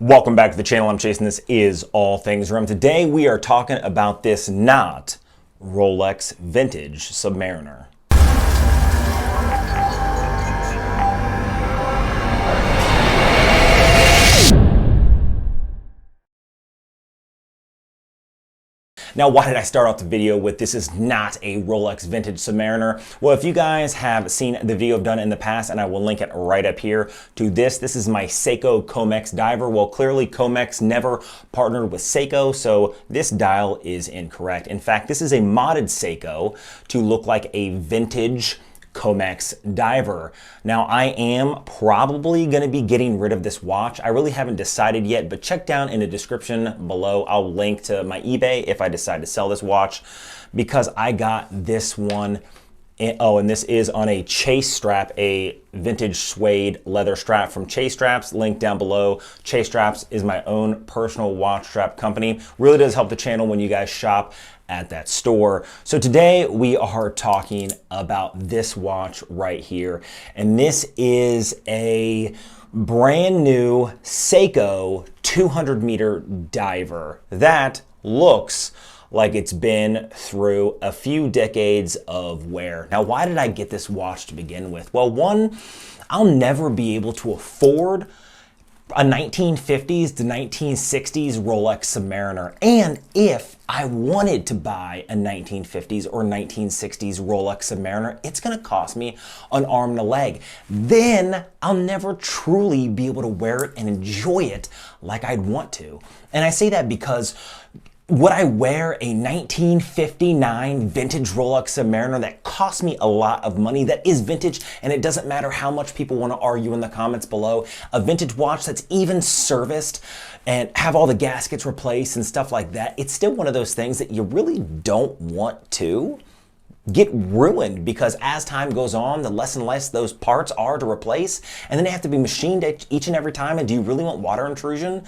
Welcome back to the channel. I'm Chase and this is All Things Rum. Today we are talking about this not Rolex vintage Submariner. Now, why did I start off the video with this is not a Rolex vintage Submariner? Well, if you guys have seen the video I've done in the past, and I will link it right up here to this is my Seiko Comex diver. Well, clearly Comex never partnered with Seiko, so this dial is incorrect. In fact, this is a modded Seiko to look like a vintage Comex diver. Now, I am probably going to be getting rid of this watch. I really haven't decided yet, but check down in the description below. I'll link to my eBay if I decide to sell this watch, because I got this one. And this is on a Chase strap, a vintage suede leather strap from Chase Straps, link down below. Chase Straps is my own personal watch strap company. Really does help the channel when you guys shop at that store. So today we are talking about this watch right here. And this is a brand new Seiko 200 meter diver that looks like it's been through a few decades of wear. Now, why did I get this watch to begin with? Well, one, I'll never be able to afford a 1950s to 1960s Rolex Submariner. And if I wanted to buy a 1950s or 1960s Rolex Submariner, it's gonna cost me an arm and a leg. Then I'll never truly be able to wear it and enjoy it like I'd want to. And I say that because would I wear a 1959 vintage Rolex Submariner that cost me a lot of money, that is vintage, and it doesn't matter how much people want to argue in the comments below, a vintage watch that's even serviced and have all the gaskets replaced and stuff like that, it's still one of those things that you really don't want to get ruined, because as time goes on, the less and less those parts are to replace, and then they have to be machined each and every time. And do you really want water intrusion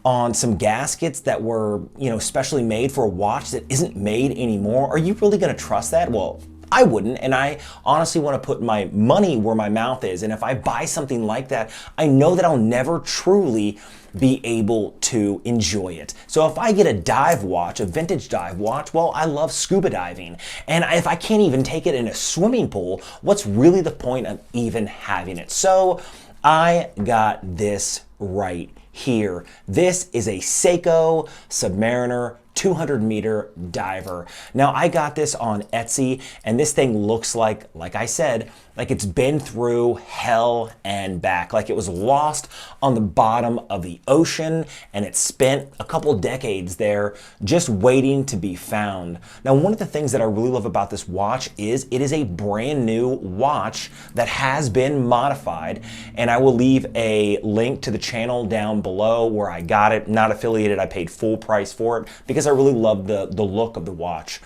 on some gaskets that were, specially made for a watch that isn't made anymore? Are you really going to trust that? Well, I wouldn't, and I honestly want to put my money where my mouth is. And if I buy something like that, I know that I'll never truly be able to enjoy it. So if I get a dive watch, a vintage dive watch, well, I love scuba diving. And if I can't even take it in a swimming pool, what's really the point of even having it? So I got this right here. This is a Seiko Submariner 200 meter diver. Now, I got this on Etsy, and this thing looks like I said, like it's been through hell and back. Like it was lost on the bottom of the ocean, and it spent a couple decades there just waiting to be found. Now, one of the things that I really love about this watch is it is a brand new watch that has been modified, and I will leave a link to the channel down below where I got it. Not affiliated, I paid full price for it because I really love the look of the watch.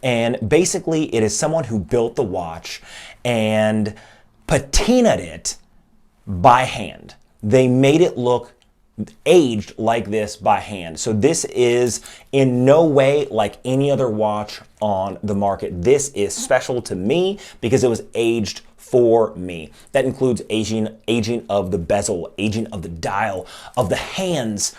And basically it is someone who built the watch and patinaed it by hand. They made it look aged like this by hand. So this is in no way like any other watch on the market. This is special to me because it was aged for me. That includes aging of the bezel, aging of the dial, of the hands,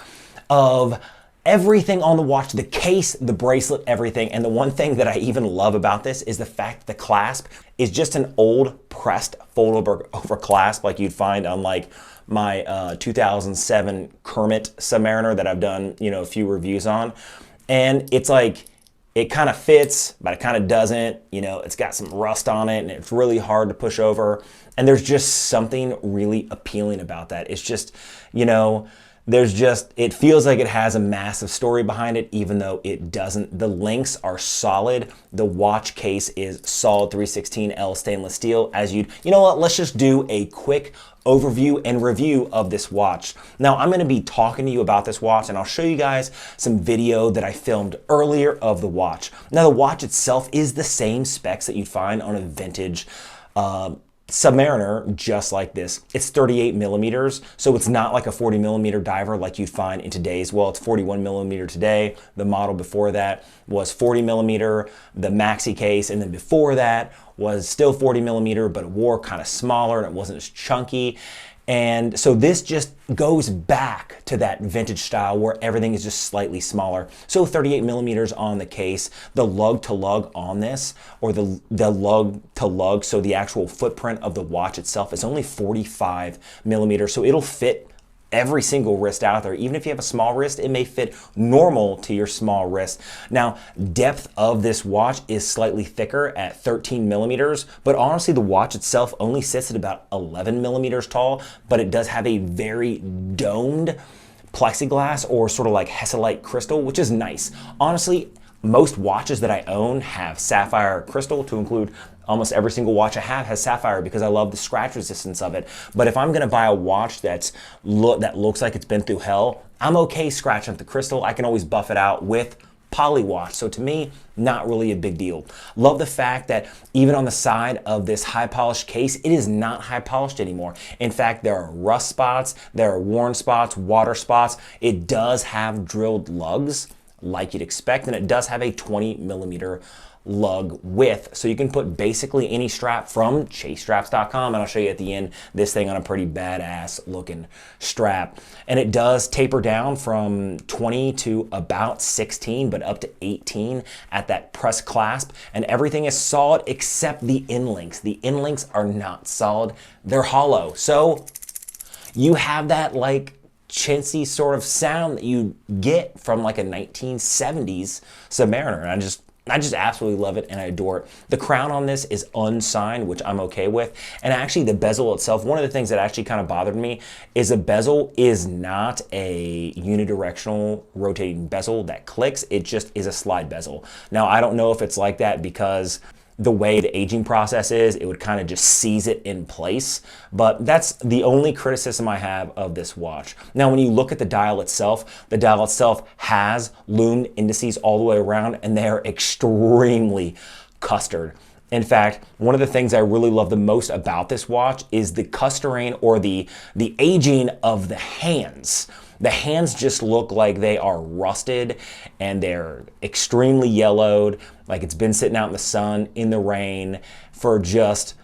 of everything on the watch, the case, the bracelet, everything. And the one thing that I even love about this is the fact the clasp is just an old pressed fold over clasp like you'd find on like my 2007 Kermit Submariner that I've done, a few reviews on. And it's like, it kind of fits, but it kind of doesn't. It's got some rust on it and it's really hard to push over. And there's just something really appealing about that. It's just, it feels like it has a massive story behind it, even though it doesn't. The links are solid. The watch case is solid 316L stainless steel. Let's just do a quick overview and review of this watch. Now, I'm going to be talking to you about this watch, and I'll show you guys some video that I filmed earlier of the watch. Now, the watch itself is the same specs that you'd find on a vintage Submariner, just like this. It's 38 millimeters, so it's not like a 40 millimeter diver like you'd find in today's. Well, it's 41 millimeter today. The model before that was 40 millimeter, the maxi case, and then before that was still 40 millimeter, but it wore kind of smaller and it wasn't as chunky. And so this just goes back to that vintage style where everything is just slightly smaller. So 38 millimeters on the case, the lug to lug on this, or the lug to lug, so the actual footprint of the watch itself is only 45 millimeters. So it'll fit every single wrist out there. Even if you have a small wrist, it may fit normal to your small wrist. Now, depth of this watch is slightly thicker at 13 millimeters, but honestly, the watch itself only sits at about 11 millimeters tall, but it does have a very domed plexiglass or sort of like Hesalite crystal, which is nice. Honestly, most watches that I own have sapphire crystal, to include almost every single watch I have has sapphire because I love the scratch resistance of it. But if I'm gonna buy a watch that looks like it's been through hell, I'm okay scratching the crystal. I can always buff it out with poly wash. So to me, not really a big deal. Love the fact that even on the side of this high polished case, it is not high polished anymore. In fact, there are rust spots, there are worn spots, water spots. It does have drilled lugs like you'd expect, and it does have a 20 millimeter lug width, so you can put basically any strap from chasestraps.com, and I'll show you at the end this thing on a pretty badass looking strap. And it does taper down from 20 to about 16, but up to 18 at that press clasp, and everything is solid except the end links. The end links are not solid, they're hollow. So you have that like chintzy sort of sound that you get from like a 1970s Submariner, and I just absolutely love it and I adore it. The crown on this is unsigned, which I'm okay with. And actually the bezel itself, one of the things that actually kind of bothered me is the bezel is not a unidirectional rotating bezel that clicks. It just is a slide bezel. Now, I don't know if it's like that because the way the aging process is, it would kind of just seize it in place. But that's the only criticism I have of this watch. Now, when you look at the dial itself has lume indices all the way around, and they're extremely custard. In fact, one of the things I really love the most about this watch is the custering, or the aging of the hands. The hands just look like they are rusted and they're extremely yellowed, like it's been sitting out in the sun, in the rain for just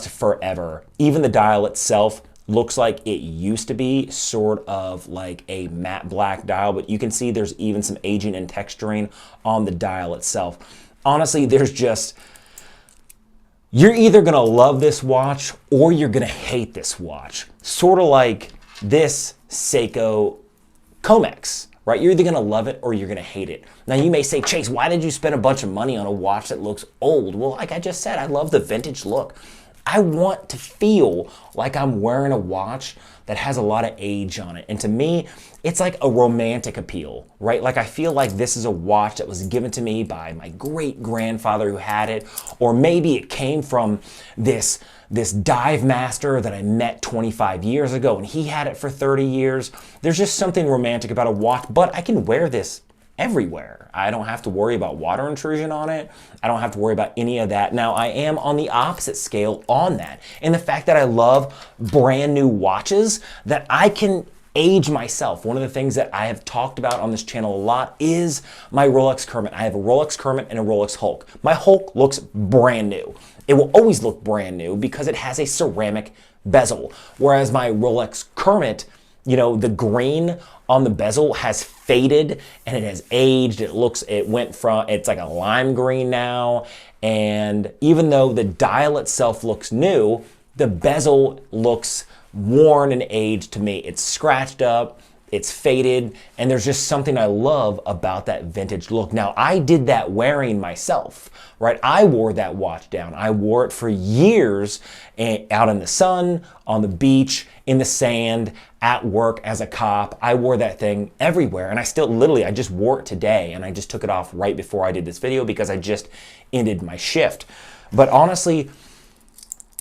forever. Even the dial itself looks like it used to be sort of like a matte black dial, but you can see there's even some aging and texturing on the dial itself. Honestly, you're either gonna love this watch or you're gonna hate this watch. Sort of like this Seiko Comex, right? You're either gonna love it or you're gonna hate it. Now you may say, Chase, why did you spend a bunch of money on a watch that looks old? Well, like I just said, I love the vintage look. I want to feel like I'm wearing a watch that has a lot of age on it. And to me, it's like a romantic appeal, right? Like I feel like this is a watch that was given to me by my great grandfather who had it, or maybe it came from this dive master that I met 25 years ago and he had it for 30 years. There's just something romantic about a watch, but I can wear this everywhere. I don't have to worry about water intrusion on it. I don't have to worry about any of that. Now, I am on the opposite scale on that, in the fact that I love brand new watches that I can age myself. One of the things that I have talked about on this channel a lot is my Rolex Kermit. I have a Rolex Kermit and a Rolex Hulk. My Hulk looks brand new. It will always look brand new because it has a ceramic bezel, whereas my Rolex Kermit, you know, the grain on the bezel has faded and it has aged. It's like a lime green now. And even though the dial itself looks new, the bezel looks worn and aged to me. It's scratched up, it's faded, and there's just something I love about that vintage look. Now, I did that wearing myself, right? I wore that watch down. I wore it for years out in the sun, on the beach, in the sand, at work as a cop. I wore that thing everywhere, and I just wore it today, and I just took it off right before I did this video because I just ended my shift. But honestly,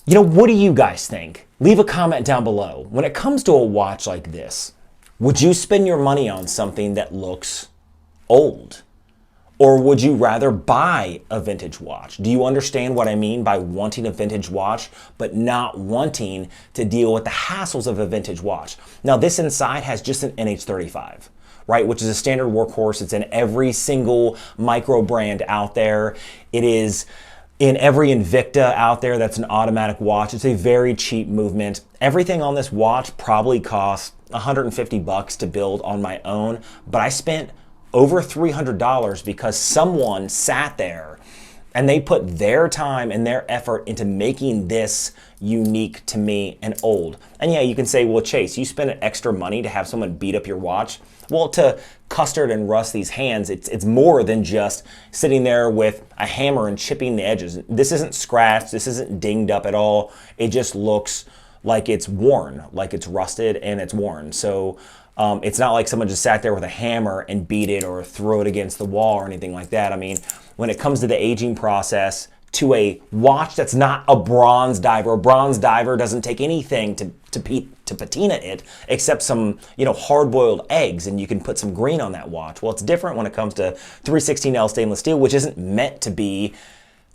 you know, what do you guys think? Leave a comment down below. When it comes to a watch like this, would you spend your money on something that looks old? Or would you rather buy a vintage watch? Do you understand what I mean by wanting a vintage watch, but not wanting to deal with the hassles of a vintage watch? Now, this inside has just an NH35, right? Which is a standard workhorse. It's in every single micro brand out there. It is in every Invicta out there that's an automatic watch. It's a very cheap movement. Everything on this watch probably costs $150 to build on my own, but I spent over $300 because someone sat there and they put their time and their effort into making this unique to me and old. And yeah, you can say, well, Chase, you spent extra money to have someone beat up your watch. Well, to Custard and Russ these hands, it's more than just sitting there with a hammer and chipping the edges. This isn't scratched, this isn't dinged up at all. It just looks like it's worn, like it's rusted and it's worn. So it's not like someone just sat there with a hammer and beat it or threw it against the wall or anything like that. I mean, when it comes to the aging process, to a watch that's not a bronze diver doesn't take anything to patina it except some, hard-boiled eggs, and you can put some green on that watch. Well, it's different when it comes to 316L stainless steel, which isn't meant to be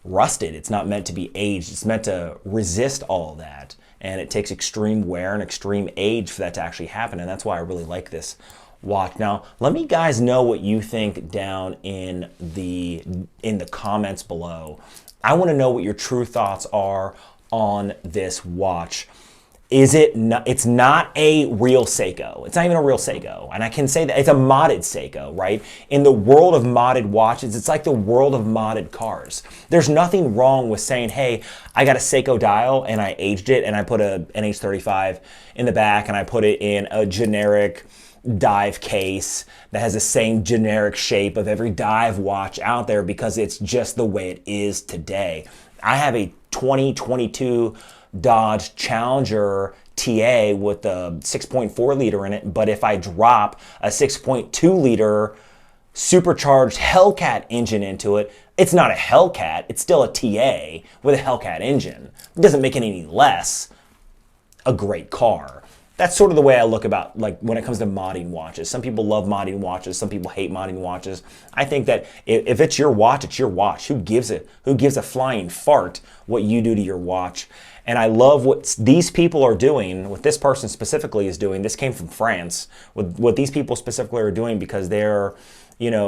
rusted. It's not meant to be aged. It's meant to resist all of that. And it takes extreme wear and extreme age for that to actually happen. And that's why I really like this watch. Now, let me guys know what you think down in the comments below. I want to know what your true thoughts are on this watch. It's not a real Seiko. It's not even a real Seiko. And I can say that it's a modded Seiko, right? In the world of modded watches, it's like the world of modded cars. There's nothing wrong with saying, hey, I got a Seiko dial and I aged it and I put a NH35 in the back and I put it in a generic dive case that has the same generic shape of every dive watch out there because it's just the way it is today. I have a 2022 Dodge Challenger TA with a 6.4 liter in it, but if I drop a 6.2 liter supercharged Hellcat engine into it, it's not a Hellcat, it's still a TA with a Hellcat engine. It doesn't make it any less a great car. That's sort of the way I look about, like, when it comes to modding watches. Some people love modding watches. Some people hate modding watches. I think that if it's your watch, it's your watch. Who gives a flying fart what you do to your watch? And I love what these people are doing, what this person specifically is doing. This came from France. What these people specifically are doing because they're,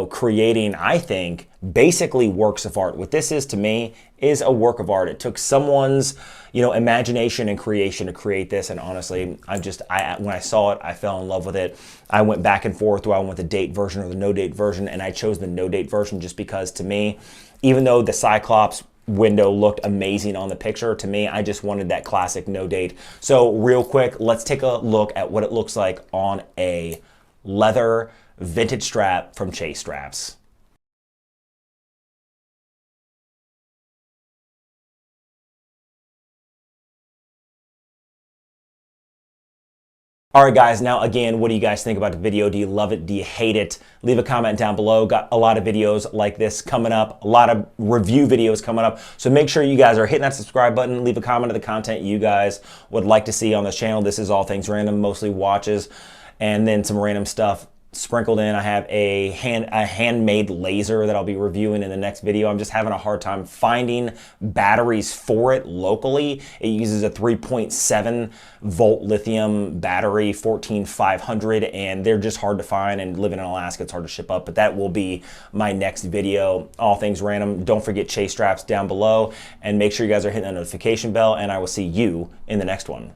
creating, I think, basically works of art. What this is to me is a work of art. It took someone's, imagination and creation to create this. And honestly, when I saw it, I fell in love with it. I went back and forth. Do I want the date version or the no date version? And I chose the no date version just because, to me, even though the Cyclops window looked amazing on the picture, to me, I just wanted that classic no date. So real quick, let's take a look at what it looks like on a leather vintage strap from Chase Straps. All right, guys, now again, what do you guys think about the video? Do you love it? Do you hate it? Leave a comment down below. Got a lot of videos like this coming up, a lot of review videos coming up. So make sure you guys are hitting that subscribe button. Leave a comment of the content you guys would like to see on this channel. This is all things random, mostly watches, and then some random stuff sprinkled in. I have a handmade laser that I'll be reviewing in the next video. I'm just having a hard time finding batteries for it locally. It uses a 3.7 volt lithium battery, 14500, and they're just hard to find, and living in Alaska, it's hard to ship up, but that will be my next video. All things random. Don't forget Chase Straps down below, and make sure you guys are hitting that notification bell, and I will see you in the next one.